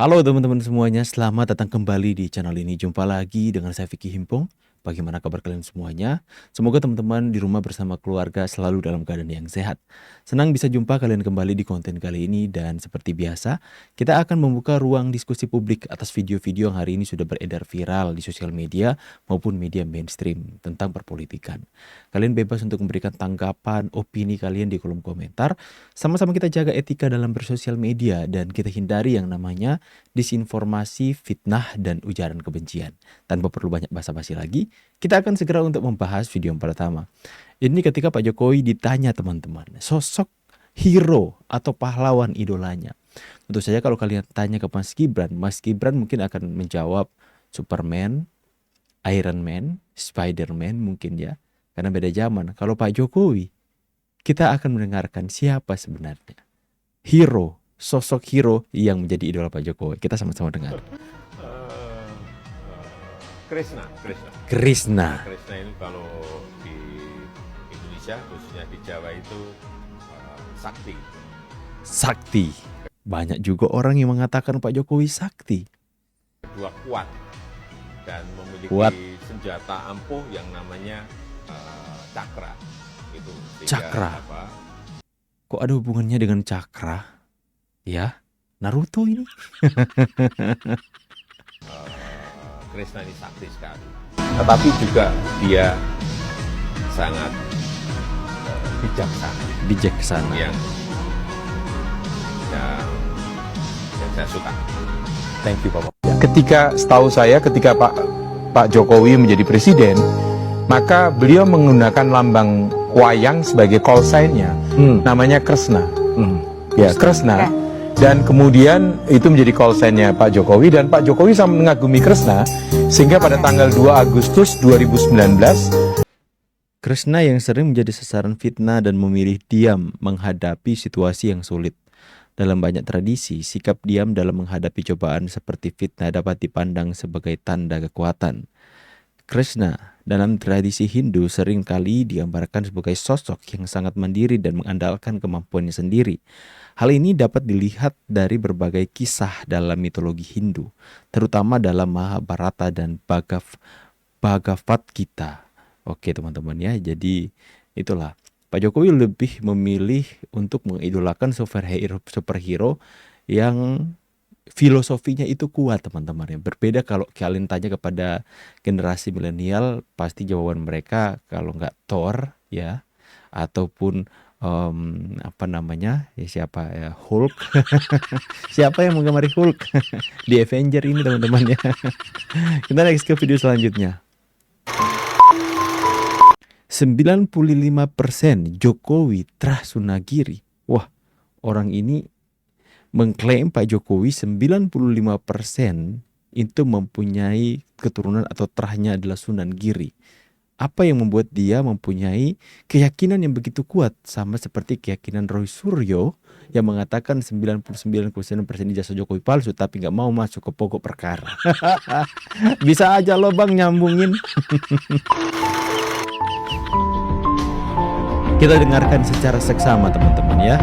Halo teman-teman semuanya, selamat datang kembali di channel ini. Jumpa lagi dengan saya Vicky Himpong. Bagaimana kabar kalian semuanya? Semoga teman-teman di rumah bersama keluarga selalu dalam keadaan yang sehat. Senang bisa jumpa kalian kembali di konten kali ini dan seperti biasa, kita akan membuka ruang diskusi publik atas video-video yang hari ini sudah beredar viral di sosial media maupun media mainstream tentang perpolitikan. Kalian bebas untuk memberikan tanggapan, opini kalian di kolom komentar. Sama-sama kita jaga etika dalam bersosial media dan kita hindari yang namanya disinformasi, fitnah, dan ujaran kebencian. Tanpa perlu banyak basa-basi lagi, kita akan segera untuk membahas video yang pertama. Ini ketika Pak Jokowi ditanya teman-teman, sosok hero atau pahlawan idolanya. Tentu saja kalau kalian tanya ke Mas Gibran mungkin akan menjawab Superman, Iron Man, Spider-Man mungkin ya. Karena beda zaman. Kalau Pak Jokowi, kita akan mendengarkan siapa sebenarnya hero, sosok hero yang menjadi idola Pak Jokowi. Kita sama-sama dengar. Krishna. Krishna. Krishna ini kalau di Indonesia, khususnya di Jawa itu sakti. Sakti. Banyak juga orang yang mengatakan Pak Jokowi sakti. Kedua kuat dan memiliki Kuat. senjata ampuh yang namanya cakra. Itu Cakra. Kok ada hubungannya dengan cakra? Ya, Naruto ini. Krishna ini sakti sekali. Tetapi juga dia sangat bijaksana. Bijaksana. Yang saya suka. Thank you, Bapak. Ketika setahu saya, ketika Pak Jokowi menjadi presiden, maka beliau menggunakan lambang wayang sebagai call sign-nya, namanya Krishna. Ya, Krishna. Dan kemudian itu menjadi call sign-nya Pak Jokowi, dan Pak Jokowi sangat mengagumi Krishna sehingga pada tanggal 2 Agustus 2019 Krishna yang sering menjadi sasaran fitnah dan memilih diam menghadapi situasi yang sulit. Dalam banyak tradisi, sikap diam dalam menghadapi cobaan seperti fitnah dapat dipandang sebagai tanda kekuatan. Krishna dalam tradisi Hindu sering kali digambarkan sebagai sosok yang sangat mandiri dan mengandalkan kemampuannya sendiri. Hal ini dapat dilihat dari berbagai kisah dalam mitologi Hindu, terutama dalam Mahabharata dan Bhagavad Gita. Oke teman-teman ya, jadi itulah. Pak Jokowi lebih memilih untuk mengidolakan superhero yang filosofinya itu kuat teman-teman ya. Berbeda kalau kalian tanya kepada generasi milenial, pasti jawaban mereka kalau nggak Thor ya, ataupun apa namanya ya, siapa ya, Hulk. Siapa yang menggemari Hulk di Avenger ini teman-teman ya. Kita next ke video selanjutnya. 95% Jokowi Trah Sunagiri. Wah, orang ini mengklaim Pak Jokowi 95% itu mempunyai keturunan atau terahnya adalah Sunan Giri. Apa yang membuat dia mempunyai keyakinan yang begitu kuat, sama seperti keyakinan Roy Suryo yang mengatakan 99% ijazah Jokowi palsu tapi nggak mau masuk ke pokok perkara. Bisa aja lo bang nyambungin. Kita dengarkan secara seksama teman-teman ya.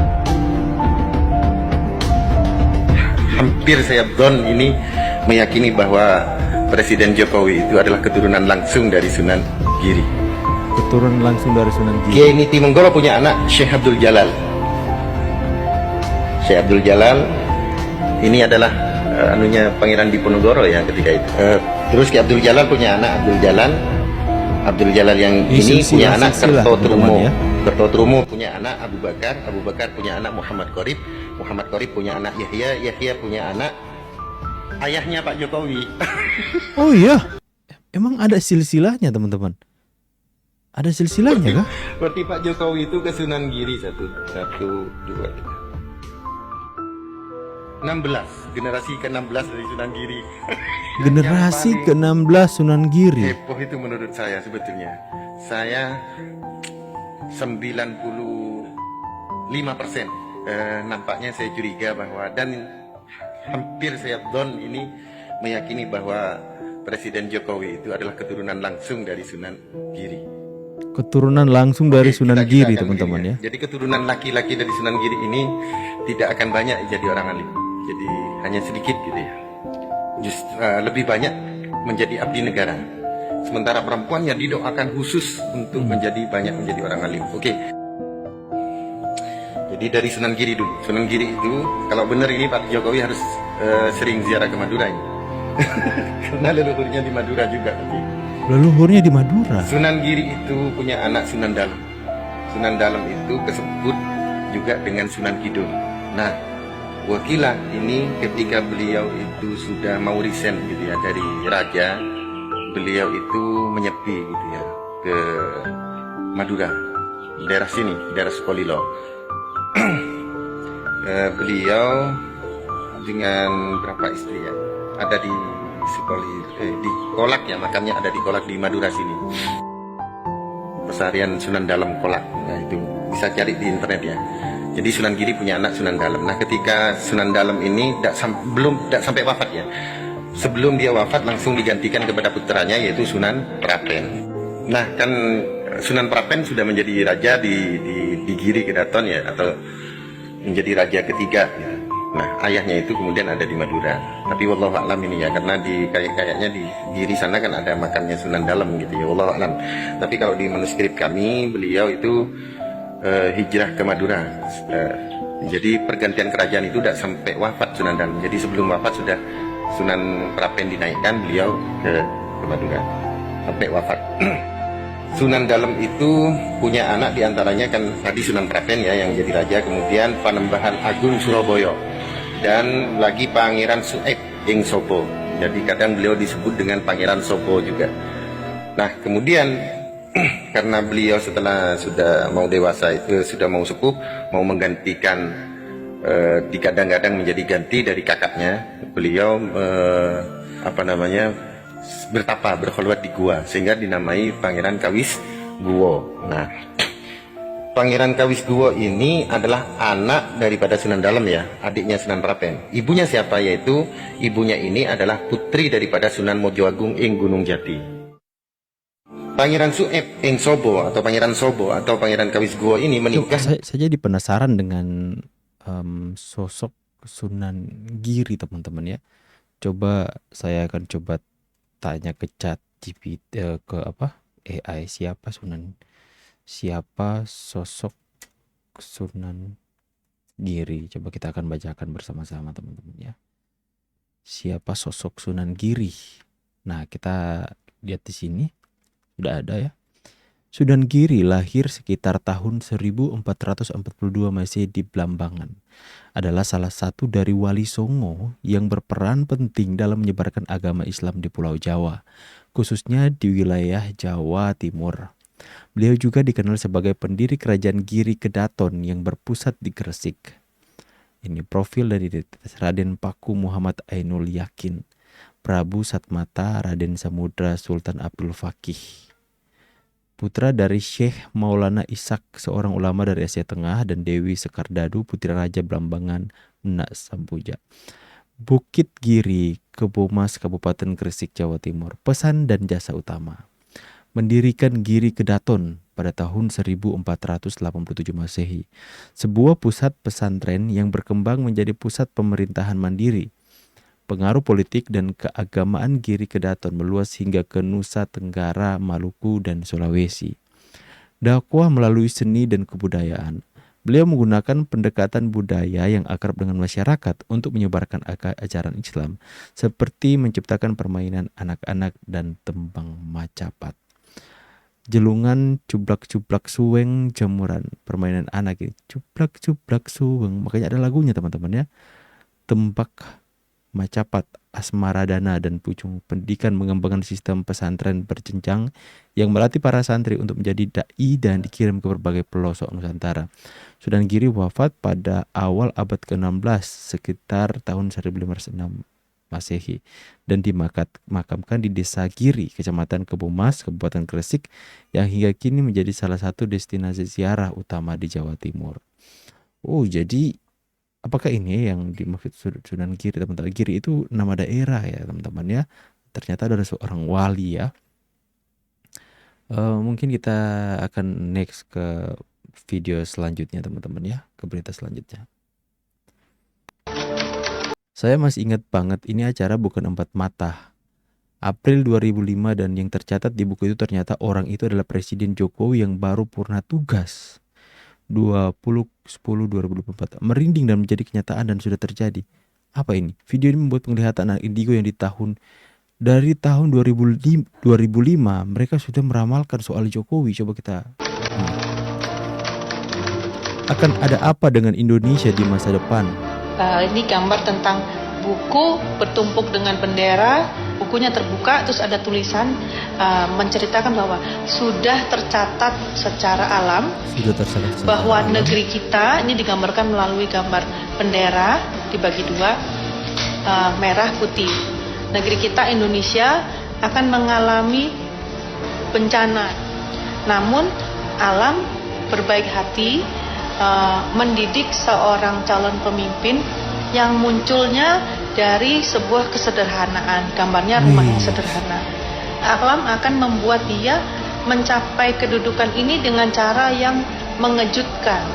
Hampir saya don ini meyakini bahwa Presiden Jokowi itu adalah keturunan langsung dari Sunan Giri. Keturunan langsung dari Sunan Giri. Kiai Nitimengoro punya anak Syekh Abdul Jalal. Syekh Abdul Jalal ini adalah anunya Pangeran Diponegoro ya ketika itu. Terus Kiai Abdul Jalal punya anak Abdul Jalal. Abdul Jalal yang ini punya anak Kertotrumo. Kertotrumo punya anak Abu Bakar. Abu Bakar punya anak Muhammad Qorib. Muhammad Qorib punya anak Yahya. Yahya punya anak ayahnya Pak Jokowi. Oh iya, emang ada silsilahnya teman-teman? Ada silsilahnya kah? Berarti Pak Jokowi itu ke Sunan Giri 1, 2, 16, generasi ke-16 dari Sunan Giri. Generasi ke-16 Sunan Giri. Heboh itu menurut saya sebetulnya. Saya 95%. Nampaknya saya curiga bahwa, dan hampir saya don ini meyakini bahwa Presiden Jokowi itu adalah keturunan langsung dari Sunan Giri. Keturunan langsung dari Sunan kita Giri akan teman-teman ya. Jadi keturunan laki-laki dari Sunan Giri ini tidak akan banyak jadi orang alim. Jadi hanya sedikit gitu ya. Lebih banyak menjadi abdi negara. Sementara perempuan yang didoakan khusus untuk menjadi orang alim. Oke. Jadi dari Sunan Giri dulu. Sunan Giri itu kalau benar ini Pak Jokowi harus sering ziarah ke Madura ini. Karena leluhurnya di Madura juga. Leluhurnya di Madura. Sunan Giri itu punya anak Sunan Dalem. Sunan Dalem itu kesebut juga dengan Sunan Kidul. Nah, wakilah ini ketika beliau itu sudah mau resign gitu ya dari raja, beliau itu menyepi gitu ya ke Madura, daerah sini, daerah Sukolilo. Beliau dengan berapa istri ya, ada di di Kolak ya, makamnya ada di Kolak di Madura sini. Pesarian Sunan Dalem Kolak, nah itu bisa cari di internet ya. Jadi Sunan Giri punya anak Sunan Dalem. Nah ketika Sunan Dalem ini belum sampai wafat ya, sebelum dia wafat langsung digantikan kepada putranya yaitu Sunan Prapen. Nah kan Sunan Prapen sudah menjadi raja di Giri Kedaton ya, atau menjadi raja ketiga ya. Nah ayahnya itu kemudian ada di Madura. Tapi wallahu a'lam ini ya, karena kayaknya di Giri sana kan ada makamnya Sunan Dalem gitu ya, wallahu a'lam. Tapi kalau di manuskrip kami beliau itu hijrah ke Madura. Jadi pergantian kerajaan itu tidak sampai wafat Sunan Dalem. Jadi sebelum wafat sudah Sunan Prapen dinaikkan, beliau ke Madura sampai wafat. Sunan Dalem itu punya anak diantaranya kan tadi Sunan Prapen ya yang jadi raja, kemudian Panembahan Agung Surabaya, dan lagi Pangeran Sueb ing Sopo. Jadi kadang beliau disebut dengan Pangeran Sopo juga. Nah kemudian karena beliau setelah sudah mau dewasa itu sudah mau sepuh, mau menggantikan dikadang-kadang menjadi ganti dari kakaknya, beliau bertapa, berkhulwat di gua, sehingga dinamai Pangeran Kawis Guwo. Nah, Pangeran Kawis Guwo ini adalah anak daripada Sunan Dalem ya, adiknya Sunan Prapen. Ibunya siapa? Yaitu ibunya ini adalah putri daripada Sunan Mojoagung ing Gunung Jati. Pangeran Sueb ing Sobo atau Pangeran Sobo atau Pangeran Kawis Guwo ini menikah. Saya jadi penasaran dengan sosok Sunan Giri teman-teman ya. Coba saya akan coba tanya ke chat GPT, ke AI, siapa sosok Sunan Giri. Coba kita akan bacakan bersama-sama teman-teman ya. Siapa sosok Sunan Giri? Nah kita lihat di sini sudah ada ya. Sunan Giri lahir sekitar tahun 1442 Masehi di Blambangan. Adalah salah satu dari wali Songo yang berperan penting dalam menyebarkan agama Islam di Pulau Jawa, khususnya di wilayah Jawa Timur. Beliau juga dikenal sebagai pendiri kerajaan Giri Kedaton yang berpusat di Gresik. Ini profil dari Raden Paku Muhammad Ainul Yakin, Prabu Satmata Raden Samudra Sultan Abdul Fakih, putra dari Syekh Maulana Ishak, seorang ulama dari Asia Tengah, dan Dewi Sekardadu, putri Raja Blambangan Menak Sampuja. Bukit Giri, Kebomas, Kabupaten Gresik, Jawa Timur. Pesan dan jasa utama: mendirikan Giri Kedaton pada tahun 1487 Masehi, sebuah pusat pesantren yang berkembang menjadi pusat pemerintahan mandiri. Pengaruh politik dan keagamaan Giri Kedaton meluas hingga ke Nusa Tenggara, Maluku, dan Sulawesi. Dakwah melalui seni dan kebudayaan. Beliau menggunakan pendekatan budaya yang akrab dengan masyarakat untuk menyebarkan ajaran Islam, seperti menciptakan permainan anak-anak dan tembang macapat. Jelungan, cublak-cublak suweng, jamuran, permainan anak ini. Cublak-cublak suweng, makanya ada lagunya teman-teman ya. Tembak, macapat, asmaradana, dan pucung. Pendidikan mengembangkan sistem pesantren berjenjang yang melatih para santri untuk menjadi da'i dan dikirim ke berbagai pelosok Nusantara. Sunan Giri wafat pada awal abad ke-16 sekitar tahun 1506 Masehi dan dimakamkan di Desa Giri, Kecamatan Kebomas, Kabupaten Gresik, yang hingga kini menjadi salah satu destinasi ziarah utama di Jawa Timur. Oh, jadi apakah ini yang dimaksud Sunan Giri, teman-teman? Giri itu nama daerah ya teman-teman ya. Ternyata ada seorang wali ya. Mungkin kita akan next ke video selanjutnya teman-teman ya, ke berita selanjutnya. Saya masih ingat banget, ini acara bukan Empat Mata. April 2005, dan yang tercatat di buku itu ternyata orang itu adalah Presiden Jokowi yang baru purna tugas. 20/10/2024. Merinding dan menjadi kenyataan dan sudah terjadi. Apa ini? Video ini membuat penglihatan anak indigo yang dari tahun 2005 mereka sudah meramalkan soal Jokowi. Coba kita akan ada apa dengan Indonesia di masa depan? Ini gambar tentang buku bertumpuk dengan bendera, bukunya terbuka, terus ada tulisan menceritakan bahwa sudah tercatat secara alam bahwa negeri kita, ini digambarkan melalui gambar bendera dibagi dua, merah putih. Negeri kita Indonesia akan mengalami bencana, namun alam berbaik hati mendidik seorang calon pemimpin yang munculnya dari sebuah kesederhanaan. Gambarnya rumah yang sederhana. Alam akan membuat dia mencapai kedudukan ini dengan cara yang mengejutkan.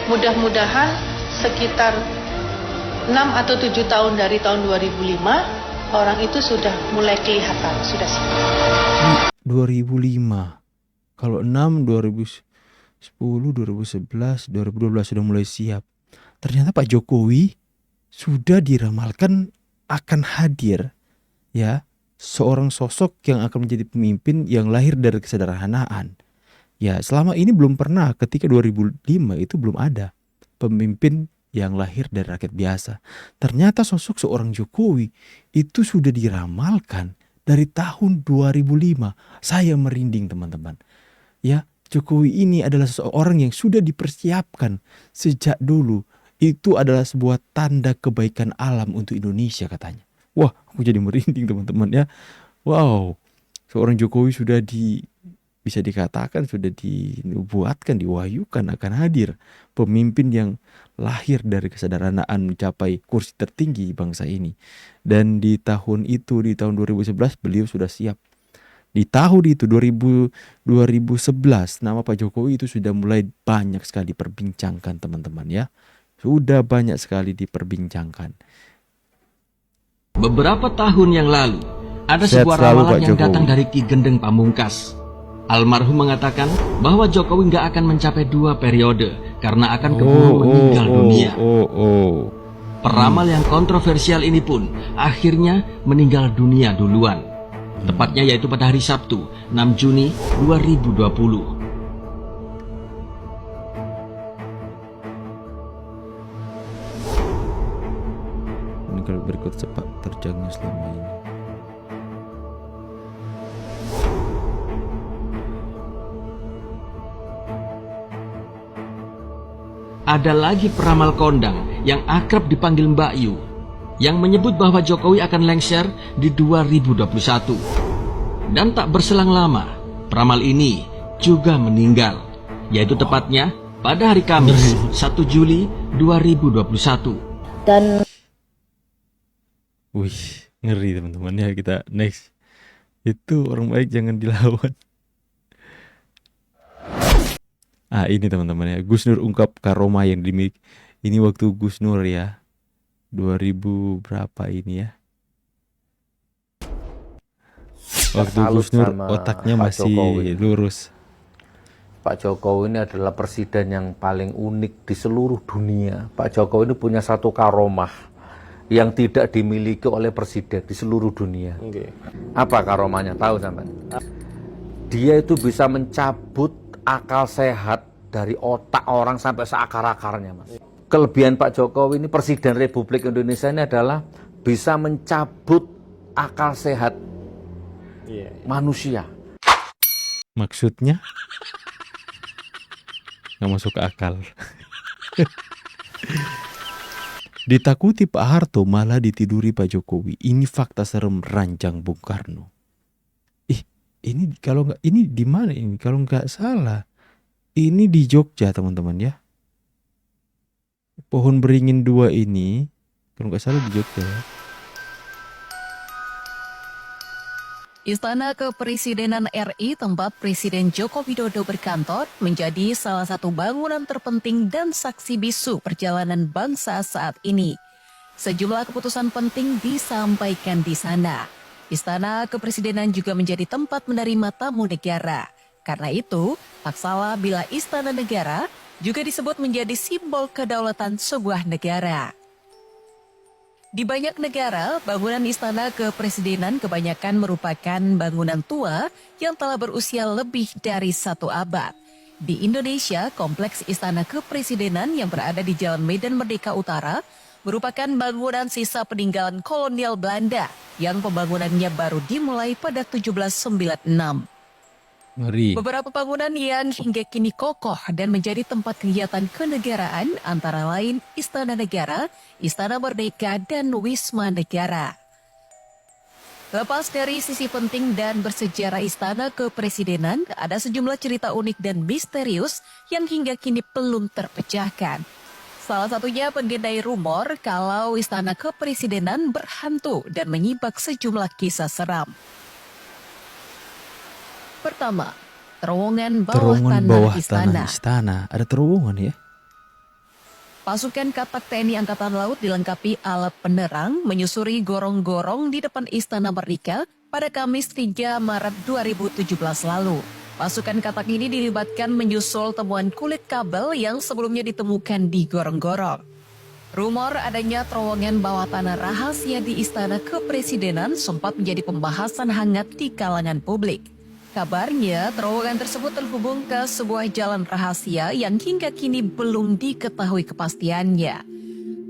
Mudah-mudahan sekitar 6 atau 7 tahun dari tahun 2005, orang itu sudah mulai kelihatan, sudah siap. 2005. Kalau 6, 2010, 2011, 2012 sudah mulai siap. Ternyata Pak Jokowi sudah diramalkan akan hadir, ya, seorang sosok yang akan menjadi pemimpin yang lahir dari kesederhanaan. Ya, selama ini belum pernah, ketika 2005 itu belum ada pemimpin yang lahir dari rakyat biasa. Ternyata sosok seorang Jokowi itu sudah diramalkan dari tahun 2005. Saya merinding, teman-teman. Ya, Jokowi ini adalah seseorang yang sudah dipersiapkan sejak dulu. Itu adalah sebuah tanda kebaikan alam untuk Indonesia, katanya. Wah, aku jadi merinding, teman-teman, ya. Wow, seorang Jokowi sudah bisa dikatakan sudah dinubuatkan, diwahyukan akan hadir pemimpin yang lahir dari kesederhanaan mencapai kursi tertinggi bangsa ini. Dan di tahun itu, di tahun 2011, beliau sudah siap. Di tahun itu 2011 nama Pak Jokowi itu sudah mulai banyak sekali diperbincangkan, teman-teman, ya. Sudah banyak sekali diperbincangkan. Beberapa tahun yang lalu ada Sehat sebuah selalu, ramalan Pak yang Jokowi. datang dari Ki Gendeng Pamungkas. Almarhum mengatakan bahwa Jokowi nggak akan mencapai 2 periode karena akan keburu meninggal dunia. Peramal yang kontroversial ini pun akhirnya meninggal dunia duluan. Tepatnya yaitu pada hari Sabtu, 6 Juni 2020. Ini kalau berikut sepak terjangnya selama ini. Ada lagi peramal kondang yang akrab dipanggil Mbak Yu yang menyebut bahwa Jokowi akan lengser di 2021. Dan tak berselang lama, peramal ini juga meninggal, yaitu tepatnya pada hari Kamis 1 Juli 2021. Dan Wih, ngeri, teman-teman, ya. Kita next. Itu orang baik jangan dilawan. Ini, teman-teman, ya. Gus Nur ungkap karomah yang dimiliki. Ini waktu Gus Nur, ya. 2000 berapa ini, ya. Waktu Salut Gus Nur sama otaknya Pak masih Jokowi. lurus. Pak Jokowi ini adalah presiden yang paling unik di seluruh dunia. Pak Jokowi ini punya satu karomah yang tidak dimiliki oleh presiden di seluruh dunia. Apa karomahnya? Tahu sampai? Dia itu bisa mencabut akal sehat dari otak orang sampai seakar-akarnya, Mas. Kelebihan Pak Jokowi ini, Presiden Republik Indonesia ini adalah bisa mencabut akal sehat manusia. Maksudnya nggak masuk ke akal. Ditakuti Pak Harto, malah ditiduri Pak Jokowi. Ini fakta serem ranjang Bung Karno. Ini kalau nggak, ini di mana ini? Kalau nggak salah, ini di Jogja, teman-teman, ya. Pohon beringin 2 ini, kalau nggak salah di Jogja, ya. Istana Kepresidenan RI tempat Presiden Joko Widodo berkantor menjadi salah satu bangunan terpenting dan saksi bisu perjalanan bangsa saat ini. Sejumlah keputusan penting disampaikan di sana. Istana Kepresidenan juga menjadi tempat menerima tamu negara. Karena itu, tak salah bila Istana Negara juga disebut menjadi simbol kedaulatan sebuah negara. Di banyak negara, bangunan Istana Kepresidenan kebanyakan merupakan bangunan tua yang telah berusia lebih dari 1 abad. Di Indonesia, kompleks Istana Kepresidenan yang berada di Jalan Medan Merdeka Utara merupakan bangunan sisa peninggalan kolonial Belanda yang pembangunannya baru dimulai pada 1796. Ngeri. Beberapa bangunan yang hingga kini kokoh dan menjadi tempat kegiatan kenegaraan antara lain Istana Negara, Istana Merdeka, dan Wisma Negara. Lepas dari sisi penting dan bersejarah Istana Kepresidenan, ada sejumlah cerita unik dan misterius yang hingga kini belum terpecahkan. Salah satunya mengenai rumor kalau Istana Kepresidenan berhantu dan menyibak sejumlah kisah seram. Pertama, terowongan bawah tanah istana. Ada terowongan ya? Pasukan Katak TNI Angkatan Laut dilengkapi alat penerang menyusuri gorong-gorong di depan Istana Merdeka pada Kamis 3 Maret 2017 lalu. Pasukan Katak ini dilibatkan menyusul temuan kulit kabel yang sebelumnya ditemukan di gorong-gorong. Rumor adanya terowongan bawah tanah rahasia di Istana Kepresidenan sempat menjadi pembahasan hangat di kalangan publik. Kabarnya, terowongan tersebut terhubung ke sebuah jalan rahasia yang hingga kini belum diketahui kepastiannya.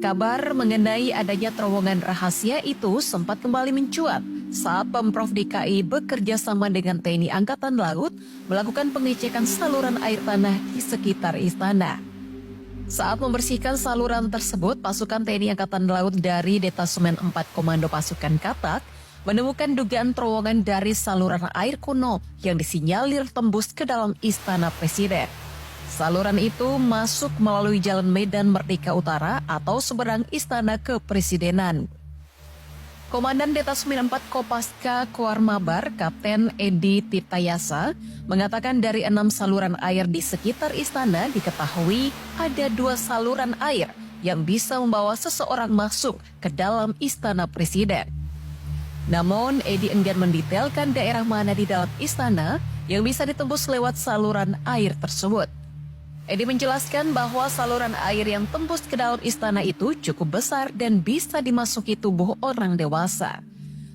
Kabar mengenai adanya terowongan rahasia itu sempat kembali mencuat saat Pemprov DKI bekerja sama dengan TNI Angkatan Laut melakukan pengecekan saluran air tanah di sekitar istana. Saat membersihkan saluran tersebut, pasukan TNI Angkatan Laut dari Detasemen 4 Komando Pasukan Katak menemukan dugaan terowongan dari saluran air kuno yang disinyalir tembus ke dalam Istana Presiden. Saluran itu masuk melalui Jalan Medan Merdeka Utara atau seberang Istana Kepresidenan. Komandan Detasemen 4 Kopaska Koarmabar, Kapten Edi Tirtayasa, mengatakan dari 6 saluran air di sekitar istana diketahui ada 2 saluran air yang bisa membawa seseorang masuk ke dalam Istana Presiden. Namun, Edi enggan mendetailkan daerah mana di dalam istana yang bisa ditembus lewat saluran air tersebut. Edi menjelaskan bahwa saluran air yang tembus ke dalam istana itu cukup besar dan bisa dimasuki tubuh orang dewasa.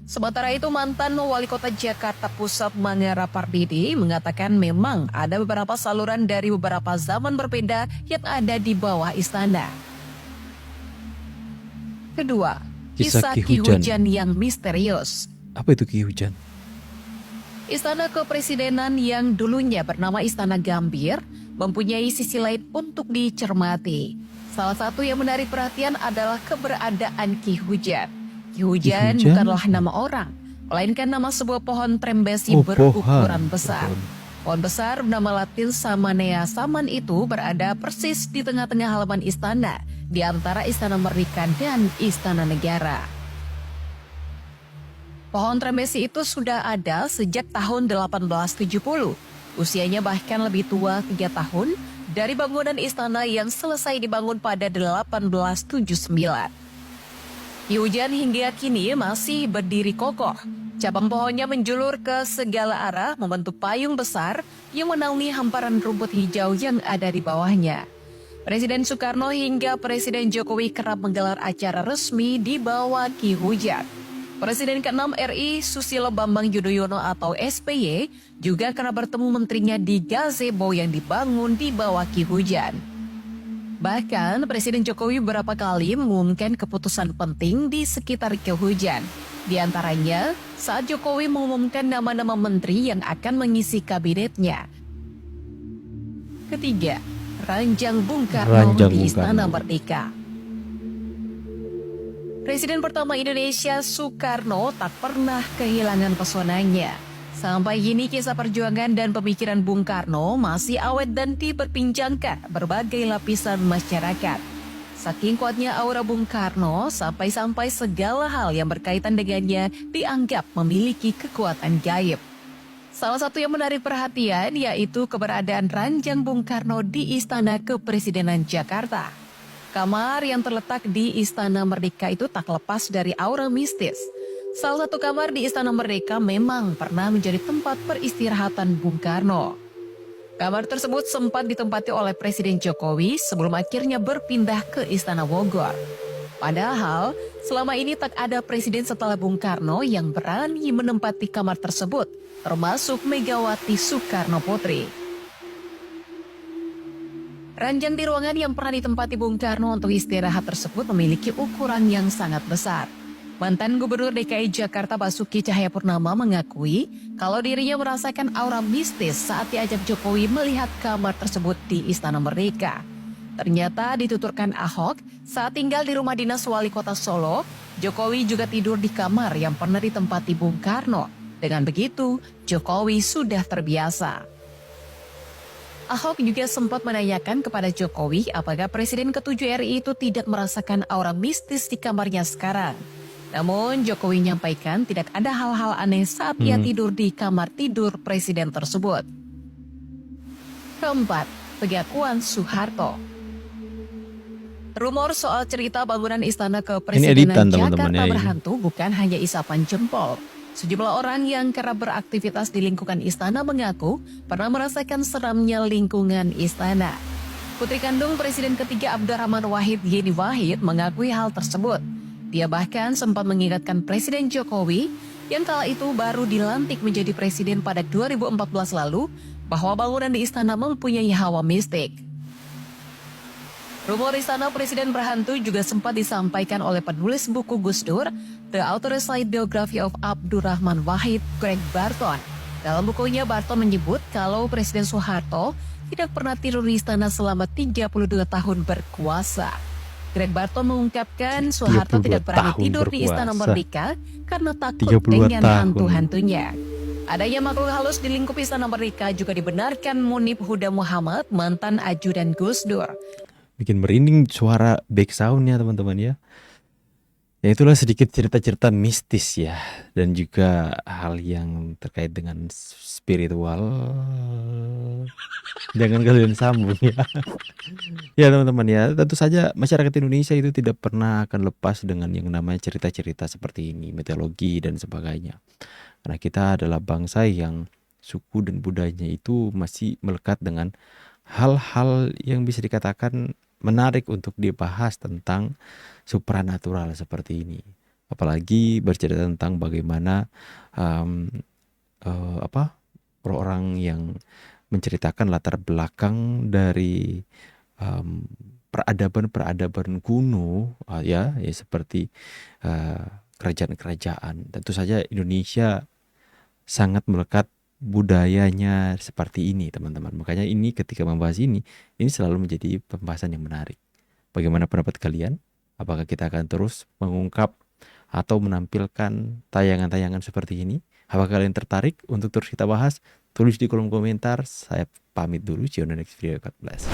Sementara itu, mantan Wali Kota Jakarta Pusat Mangera Pardidi mengatakan memang ada beberapa saluran dari beberapa zaman berbeda yang ada di bawah istana. Kedua, Kisah Ki Hujan yang misterius. Apa itu Ki Hujan? Istana Kepresidenan yang dulunya bernama Istana Gambir mempunyai sisi lain untuk dicermati. Salah satu yang menarik perhatian adalah keberadaan Ki Hujan. Ki Hujan bukanlah nama orang, melainkan nama sebuah pohon trembesi berukuran besar. Pohon besar bernama Latin Samanea saman itu berada persis di tengah-tengah halaman istana, di antara Istana Merdeka dan Istana Negara. Pohon trembesi itu sudah ada sejak tahun 1870. Usianya bahkan lebih tua 3 tahun dari bangunan istana yang selesai dibangun pada 1879. Ki Hujan hingga kini masih berdiri kokoh. Cabang pohonnya menjulur ke segala arah membentuk payung besar yang menaungi hamparan rumput hijau yang ada di bawahnya. Presiden Soekarno hingga Presiden Jokowi kerap menggelar acara resmi di bawah Ki Hujan. Presiden ke-6 RI Susilo Bambang Yudhoyono atau SBY juga kerap bertemu menterinya di gazebo yang dibangun di bawah Ki Hujan. Bahkan Presiden Jokowi beberapa kali mengumumkan keputusan penting di sekitar Ki Hujan. Di antaranya saat Jokowi mengumumkan nama-nama menteri yang akan mengisi kabinetnya. Ketiga, Ranjang Bung Karno di Istana Merdeka. Presiden pertama Indonesia Soekarno tak pernah kehilangan pesonanya. Sampai kini kisah perjuangan dan pemikiran Bung Karno masih awet dan diperbincangkan berbagai lapisan masyarakat. Saking kuatnya aura Bung Karno, sampai-sampai segala hal yang berkaitan dengannya dianggap memiliki kekuatan gaib. Salah satu yang menarik perhatian yaitu keberadaan ranjang Bung Karno di Istana Kepresidenan Jakarta. Kamar yang terletak di Istana Merdeka itu tak lepas dari aura mistis. Salah satu kamar di Istana Merdeka memang pernah menjadi tempat peristirahatan Bung Karno. Kamar tersebut sempat ditempati oleh Presiden Jokowi sebelum akhirnya berpindah ke Istana Bogor. Padahal, selama ini tak ada presiden setelah Bung Karno yang berani menempati kamar tersebut, termasuk Megawati Soekarno Putri. Ranjang di ruangan yang pernah ditempati Bung Karno untuk istirahat tersebut memiliki ukuran yang sangat besar. Mantan Gubernur DKI Jakarta Basuki Cahayapurnama mengakui kalau dirinya merasakan aura mistis saat diajak Jokowi melihat kamar tersebut di Istana Merdeka. Ternyata dituturkan Ahok saat tinggal di rumah dinas Wali Kota Solo, Jokowi juga tidur di kamar yang pernah ditempati Bung Karno. Dengan begitu, Jokowi sudah terbiasa. Ahok juga sempat menanyakan kepada Jokowi apakah Presiden ke-7 RI itu tidak merasakan aura mistis di kamarnya sekarang. Namun Jokowi menyampaikan tidak ada hal-hal aneh saat ia tidur di kamar tidur Presiden tersebut. Keempat, pengakuan Soeharto. Rumor soal cerita bangunan Istana Kepresidenan Jakarta berhantu bukan hanya isapan jempol. Sejumlah orang yang kerap beraktivitas di lingkungan istana mengaku pernah merasakan seramnya lingkungan istana. Putri kandung Presiden ketiga Abdurrahman Wahid Yeni Wahid mengakui hal tersebut. Dia bahkan sempat mengingatkan Presiden Jokowi yang kala itu baru dilantik menjadi presiden pada 2014 lalu bahwa bangunan di istana mempunyai hawa mistik. Rumor istana presiden berhantu juga sempat disampaikan oleh penulis buku Gus Dur, The Authorized Biography of Abdurrahman Wahid, Greg Barton. Dalam bukunya, Barton menyebut kalau Presiden Soeharto tidak pernah tidur di istana selama 32 tahun berkuasa. Greg Barton mengungkapkan Soeharto tidak pernah tidur di Istana Merdeka karena takut dengan hantu-hantunya. Adanya makhluk halus di lingkup Istana Merdeka juga dibenarkan Munib Huda Muhammad, mantan ajudan Gus Dur. Bikin merinding suara back sound-nya teman-teman ya. Ya itulah sedikit cerita-cerita mistis ya. Dan juga hal yang terkait dengan spiritual. Jangan kalian sambung ya. Ya teman-teman ya, tentu saja masyarakat Indonesia itu tidak pernah akan lepas dengan yang namanya cerita-cerita seperti ini, mitologi dan sebagainya. Karena kita adalah bangsa yang suku dan budayanya itu masih melekat dengan hal-hal yang bisa dikatakan menarik untuk dibahas tentang supranatural seperti ini. Apalagi bercerita tentang bagaimana orang yang menceritakan latar belakang dari peradaban kuno ya seperti kerajaan-kerajaan. Tentu saja Indonesia sangat melekat budayanya seperti ini teman-teman. Makanya ini ketika membahas ini selalu menjadi pembahasan yang menarik. Bagaimana pendapat kalian? Apakah kita akan terus mengungkap atau menampilkan tayangan-tayangan seperti ini? Apakah kalian tertarik untuk terus kita bahas? Tulis di kolom komentar. Saya pamit dulu. See you on the next video. God bless.